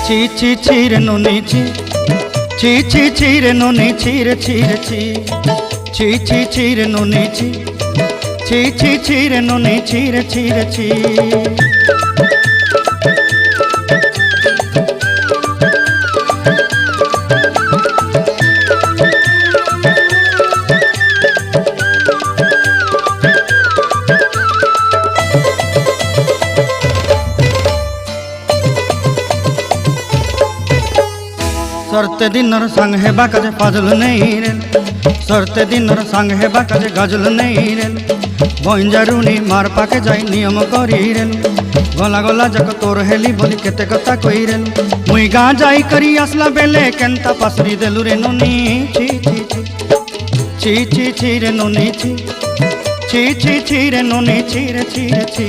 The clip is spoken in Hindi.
ছি ছি ছি রে নুনি ছি, ছি ছি ছি রে নুনি ছি রে ছি রে ছি, ছি ছি ছি রে নুনি ছি, ছি ছি ছি রে নুনি ছি রে ছি রে ছি। सरते दिनर संग हेबा काजे फाजल नहीं रेल, सरते दिनर संग हेबा काजे गाजल नहीं रेल, बंजारुनी मार पाके जाई नियम करी रेल, गला गला जक तोर हेली बोली केते कथा कई रेल, मुई गाँ जाई करी आसला बेले केंता पासरी देलु रे नुनी ची ची ची, ची ची ची रे नुनी ची, ची ची ची रे नुनी ची रे ची रे ची।